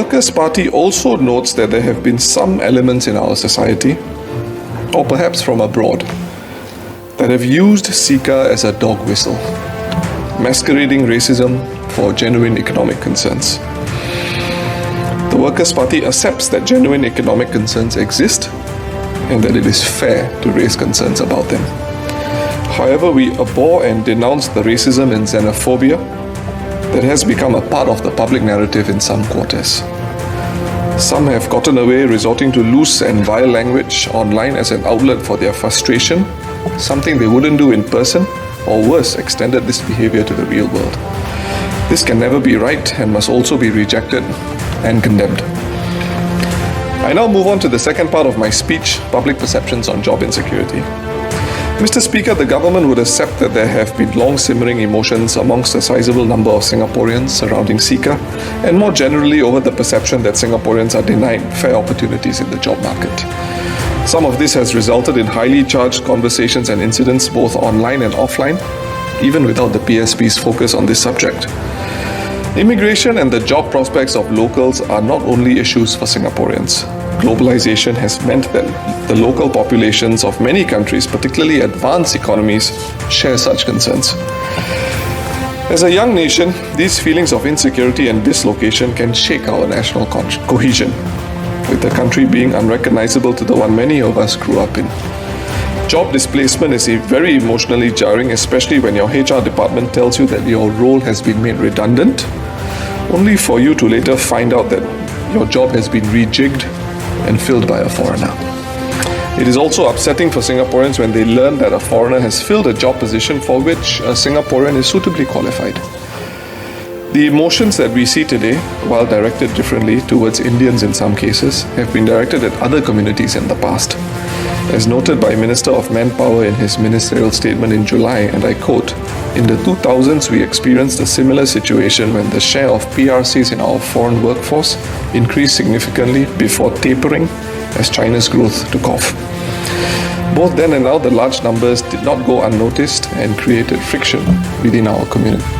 Workers' Party also notes that there have been some elements in our society, or perhaps from abroad, that have used Sika as a dog whistle, masquerading racism for genuine economic concerns. The Workers' Party accepts that genuine economic concerns exist and that it is fair to raise concerns about them. However, we abhor and denounce the racism and xenophobia that has become a part of the public narrative in some quarters. Some have gotten away resorting to loose and vile language online as an outlet for their frustration, something they wouldn't do in person, or worse, extended this behavior to the real world. This can never be right and must also be rejected and condemned. I now move on to the second part of my speech, public perceptions on job insecurity. Mr. Speaker, the government would accept that there have been long simmering emotions amongst a sizable number of Singaporeans surrounding Sika, and more generally over the perception that Singaporeans are denied fair opportunities in the job market. Some of this has resulted in highly charged conversations and incidents both online and offline, even without the PSP's focus on this subject. Immigration and the job prospects of locals are not only issues for Singaporeans. Globalization has meant that the local populations of many countries, particularly advanced economies, share such concerns. As a young nation, these feelings of insecurity and dislocation can shake our national cohesion, with the country being unrecognizable to the one many of us grew up in. Job displacement is very emotionally jarring, especially when your HR department tells you that your role has been made redundant, only for you to later find out that your job has been rejigged and filled by a foreigner. It is also upsetting for Singaporeans when they learn that a foreigner has filled a job position for which a Singaporean is suitably qualified. The emotions that we see today, while directed differently towards Indians in some cases, have been directed at other communities in the past. As noted by Minister of Manpower in his ministerial statement in July, and I quote, "In the 2000s, we experienced a similar situation when the share of PRCs in our foreign workforce increased significantly before tapering as China's growth took off. Both then and now, the large numbers did not go unnoticed and created friction within our community.